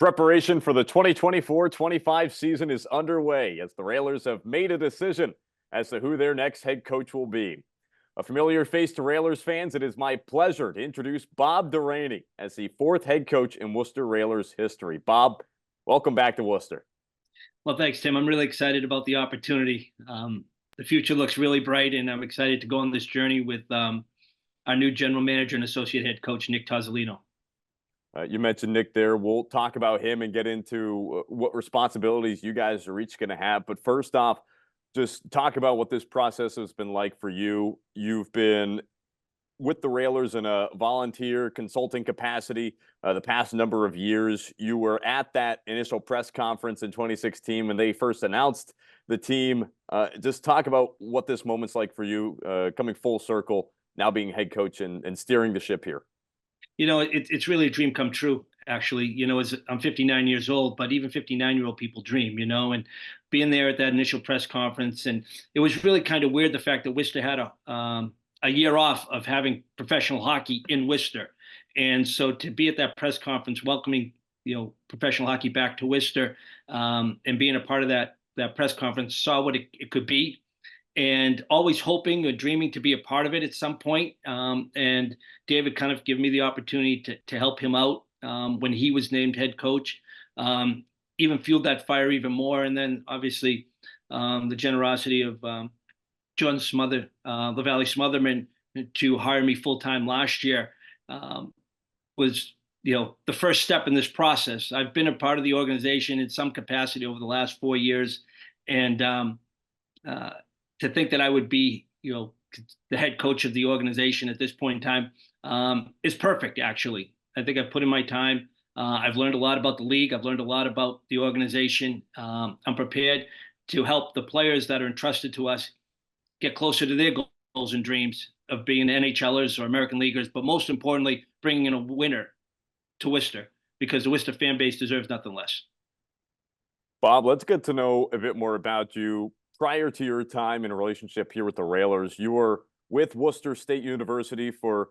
Preparation for the 2024-25 season is underway as the Railers have made a decision as to who their next head coach will be. A familiar face to Railers fans, it is my pleasure to introduce Bob Deraney as the fourth head coach in Worcester Railers history. Bob, welcome back to Worcester. Well, thanks, Tim. I'm really excited about the opportunity. The future looks really bright, and I'm excited to go on this journey with our new general manager and associate head coach, Nick Tozzolino. You mentioned Nick there. We'll talk about him and get into what responsibilities you guys are each going to have. But first off, just talk about what this process has been like for you. You've been with the Railers in a volunteer consulting capacity the past number of years. You were at that initial press conference in 2016 when they first announced the team. Just talk about what this moment's like for you, coming full circle, now being head coach and steering the ship here. You know, it's really a dream come true, actually. You know, I'm 59 years old, but even 59-year-old people dream, and being there at that initial press conference. And it was really kind of weird, the fact that Worcester had a year off of having professional hockey in Worcester. And so to be at that press conference, welcoming, professional hockey back to Worcester, and being a part of that press conference, saw what it could be. And always hoping or dreaming to be a part of it at some point. And David kind of gave me the opportunity to help him out when he was named head coach, even fueled that fire even more. And then obviously the generosity of John LaValle Smotherman to hire me full-time last year was, the first step in this process. I've been a part of the organization in some capacity over the last 4 years. And to think that I would be, the head coach of the organization at this point in time is perfect, actually. I think I've put in my time. I've learned a lot about the league. I've learned a lot about the organization. I'm prepared to help the players that are entrusted to us get closer to their goals and dreams of being NHLers or American Leaguers, but most importantly, bringing in a winner to Worcester, because the Worcester fan base deserves nothing less. Bob, let's get to know a bit more about you. Prior to your time in a relationship here with the Railers, you were with Worcester State University for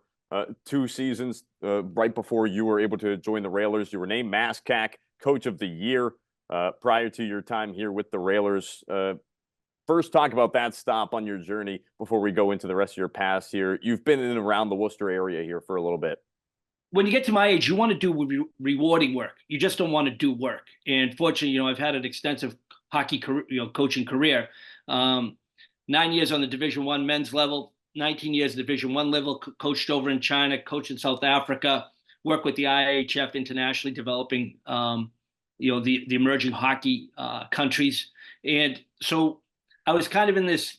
2 seasons. Right before you were able to join the Railers, you were named MASCAC Coach of the Year prior to your time here with the Railers. First, talk about that stop on your journey before we go into the rest of your past here. You've been in and around the Worcester area here for a little bit. When you get to my age, you want to do rewarding work. You just don't want to do work. And fortunately, I've had an extensive hockey career, coaching career. 9 years on the Division I men's level, 19 years Division I level, coached over in China, coached in South Africa, worked with the IIHF internationally, developing the emerging hockey countries. And so I was kind of in this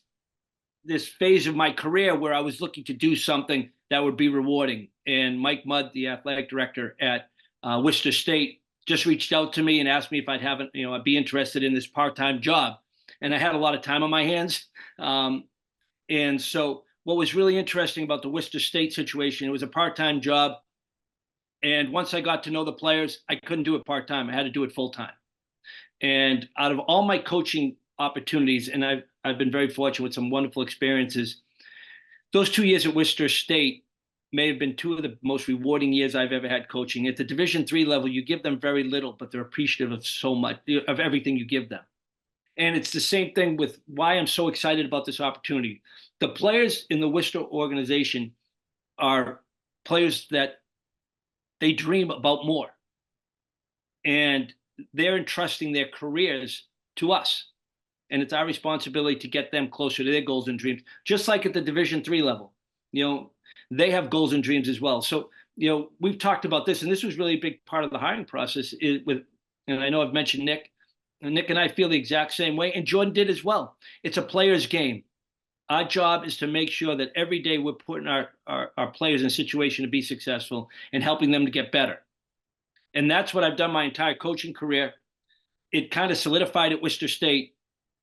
phase of my career where I was looking to do something that would be rewarding. And Mike Mudd, the athletic director at Worcester State, just reached out to me and asked me if I'd be interested in this part-time job. And I had a lot of time on my hands. And so what was really interesting about the Worcester State situation, it was a part-time job. And once I got to know the players, I couldn't do it part-time. I had to do it full-time. And out of all my coaching opportunities, and I've been very fortunate with some wonderful experiences, those 2 years at Worcester State may have been 2 of the most rewarding years I've ever had coaching. At the Division III level, you give them very little, but they're appreciative of so much, of everything you give them. And it's the same thing with why I'm so excited about this opportunity. The players in the Worcester organization are players that they dream about more. And they're entrusting their careers to us. And it's our responsibility to get them closer to their goals and dreams, just like at the Division III level. They have goals and dreams as well. So, we've talked about this, and this was really a big part of the hiring process and I know I've mentioned Nick, and Nick and I feel the exact same way, and Jordan did as well. It's a player's game. Our job is to make sure that every day we're putting our players in a situation to be successful and helping them to get better. And that's what I've done my entire coaching career. It kind of solidified at Worcester State,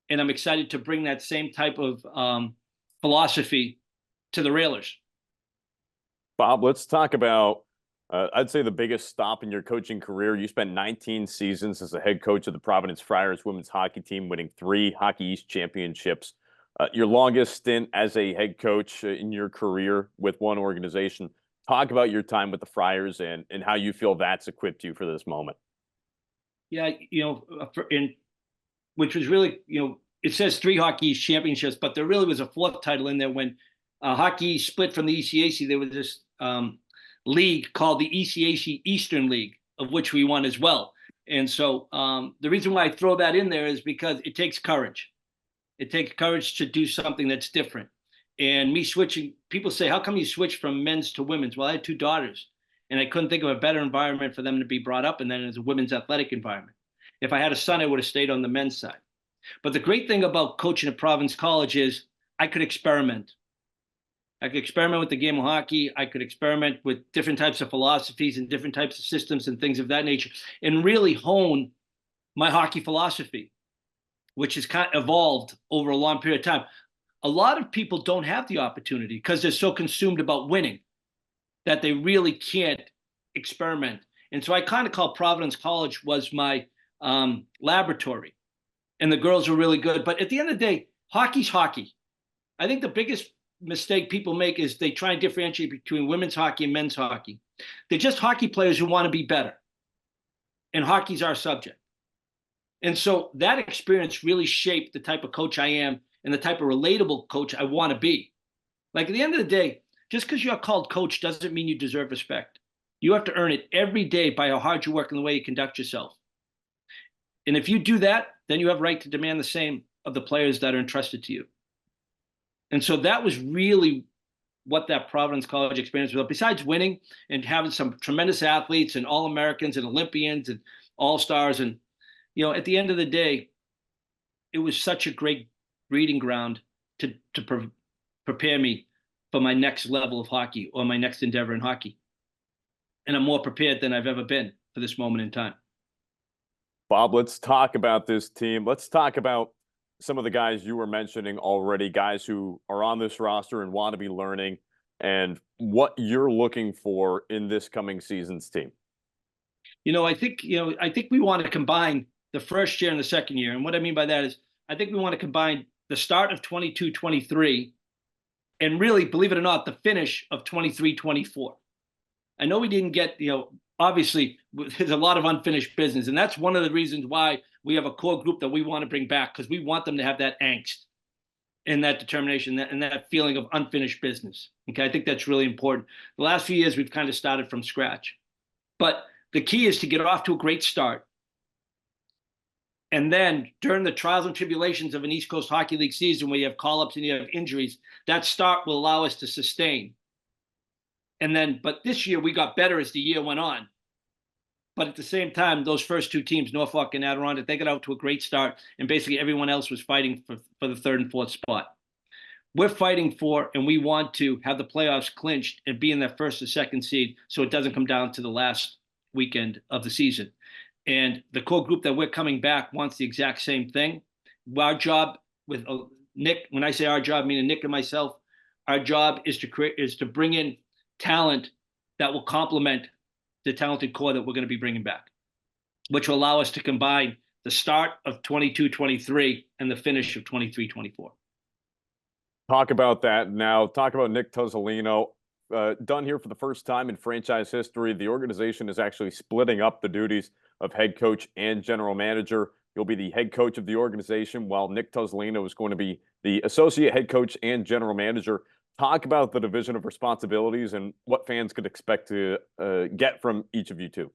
and I'm excited to bring that same type of philosophy to the Railers. Bob, let's talk about, I'd say, the biggest stop in your coaching career. You spent 19 seasons as a head coach of the Providence Friars women's hockey team, winning 3 Hockey East championships. Your longest stint as a head coach in your career with one organization. Talk about your time with the Friars and how you feel that's equipped you for this moment. Yeah, which was really, it says 3 hockey championships, but there really was a 4th title in there when hockey split from the ECAC. There was this league called the ECAC Eastern League, of which we won as well. And so the reason why I throw that in there is because it takes courage. It takes courage to do something that's different. And me switching, people say, how come you switched from men's to women's? Well, I had 2 daughters, and I couldn't think of a better environment for them to be brought up in than as a women's athletic environment. If I had a son, I would have stayed on the men's side. But the great thing about coaching at Providence College is I could experiment. I could experiment with the game of hockey. I could experiment with different types of philosophies and different types of systems and things of that nature, and really hone my hockey philosophy, which has kind of evolved over a long period of time. A lot of people don't have the opportunity because they're so consumed about winning that they really can't experiment. And so I kind of call Providence College was my laboratory, and the girls were really good. But at the end of the day, hockey's hockey. I think the biggest mistake people make is they try and differentiate between women's hockey and men's hockey. They're just hockey players who want to be better. And hockey's our subject. And so that experience really shaped the type of coach I am and the type of relatable coach I want to be. Like at the end of the day, just because you're called coach doesn't mean you deserve respect. You have to earn it every day by how hard you work and the way you conduct yourself. And if you do that, then you have right to demand the same of the players that are entrusted to you. And so that was really what that Providence College experience was about. Besides winning and having some tremendous athletes and All-Americans and Olympians and All-Stars. And, at the end of the day, it was such a great breeding ground to prepare me for my next level of hockey or my next endeavor in hockey. And I'm more prepared than I've ever been for this moment in time. Bob, let's talk about this team. Let's talk about some of the guys you were mentioning already, guys who are on this roster and want to be learning, and what you're looking for in this coming season's team. I think we want to combine the first year and the second year. And what I mean by that is I think we want to combine the start of 22-23 and really, believe it or not, the finish of 23-24. I know we didn't get, obviously there's a lot of unfinished business. And that's one of the reasons why we have a core group that we want to bring back, because we want them to have that angst and that determination and that feeling of unfinished business. Okay, I think that's really important. The last few years, we've kind of started from scratch. But the key is to get off to a great start. And then during the trials and tribulations of an East Coast Hockey League season where you have call-ups and you have injuries, that start will allow us to sustain. And then, but this year we got better as the year went on. But at the same time, those first 2 teams, Norfolk and Adirondack, they got out to a great start, and basically everyone else was fighting for the 3rd and 4th spot. We're fighting for, and we want to have the playoffs clinched and be in that 1st or 2nd seed so it doesn't come down to the last weekend of the season. And the core group that we're coming back wants the exact same thing. Our job with Nick, when I say our job, meaning Nick and myself, our job is to bring in talent that will complement the talented core that we're going to be bringing back, which will allow us to combine the start of 22-23 and the finish of 23-24. Talk about that now. Talk about Nick Tuzzolino. Done here for the first time in franchise history. The organization is actually splitting up the duties of head coach and general manager. You'll be the head coach of the organization, while Nick Tuzzolino is going to be the associate head coach and general manager. Talk about the division of responsibilities and what fans could expect to get from each of you two.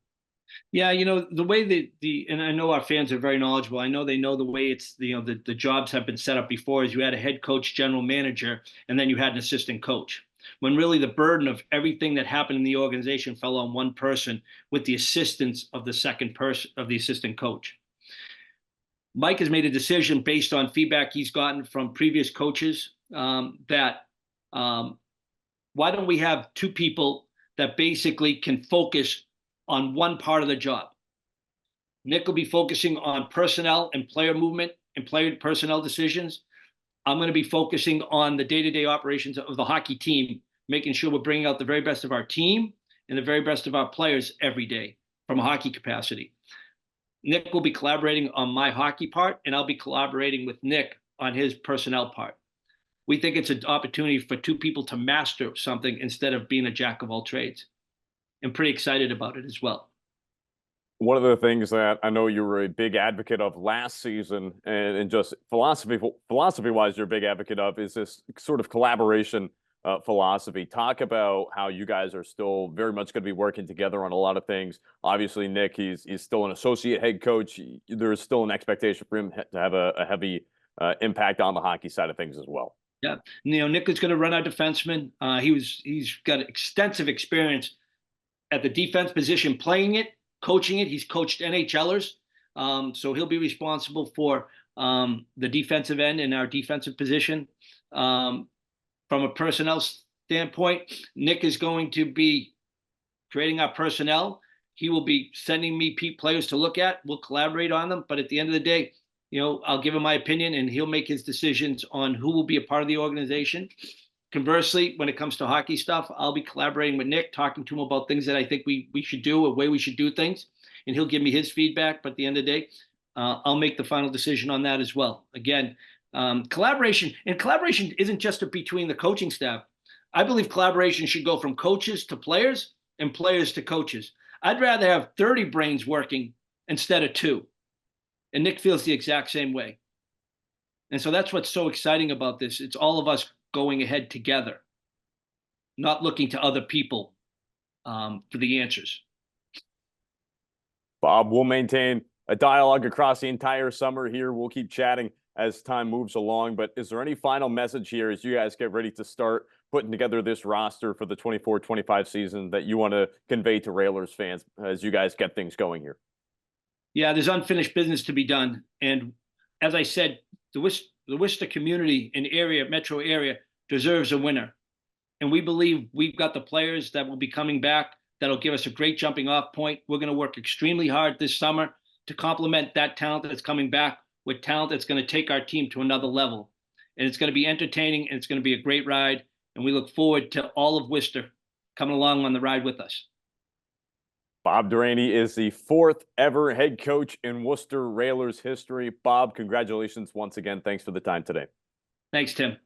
Yeah, the way and I know our fans are very knowledgeable. I know they know the way it's, the jobs have been set up before is you had a head coach, general manager, and then you had an assistant coach. When really the burden of everything that happened in the organization fell on one person with the assistance of the second person, of the assistant coach. Mike has made a decision based on feedback he's gotten from previous coaches that why don't we have 2 people that basically can focus on one part of the job? Nick will be focusing on personnel and player movement and player personnel decisions. I'm going to be focusing on the day-to-day operations of the hockey team, making sure we're bringing out the very best of our team and the very best of our players every day from a hockey capacity. Nick will be collaborating on my hockey part, and I'll be collaborating with Nick on his personnel part. We think it's an opportunity for 2 people to master something instead of being a jack of all trades. I'm pretty excited about it as well. One of the things that I know you were a big advocate of last season, and just philosophy wise, you're a big advocate of, is this sort of collaboration philosophy. Talk about how you guys are still very much going to be working together on a lot of things. Obviously, Nick, he's still an associate head coach. There's still an expectation for him to have a heavy impact on the hockey side of things as well. Yeah, Nick is going to run our defenseman. He's got extensive experience at the defense position, playing it, coaching it. He's coached NHLers, so he'll be responsible for the defensive end in our defensive position. From a personnel standpoint, Nick is going to be creating our personnel. He will be sending me players to look at. We'll collaborate on them, but at the end of the day, I'll give him my opinion and he'll make his decisions on who will be a part of the organization. Conversely, when it comes to hockey stuff, I'll be collaborating with Nick, talking to him about things that I think we should do, a way we should do things, and he'll give me his feedback. But at the end of the day, I'll make the final decision on that as well. Again, collaboration isn't just between the coaching staff. I believe collaboration should go from coaches to players and players to coaches. I'd rather have 30 brains working instead of 2. And Nick feels the exact same way. And so that's what's so exciting about this. It's all of us going ahead together, not looking to other people for the answers. Bob, we'll maintain a dialogue across the entire summer here. We'll keep chatting as time moves along. But is there any final message here as you guys get ready to start putting together this roster for the 24-25 season that you want to convey to Railers fans as you guys get things going here? Yeah, there's unfinished business to be done. And as I said, the Worcester community and metro area deserves a winner. And we believe we've got the players that will be coming back that'll give us a great jumping off point. We're going to work extremely hard this summer to complement that talent that's coming back with talent that's going to take our team to another level. And it's going to be entertaining and it's going to be a great ride. And we look forward to all of Worcester coming along on the ride with us. Bob Deraney is the 4th ever head coach in Worcester Railers history. Bob, congratulations once again. Thanks for the time today. Thanks, Tim.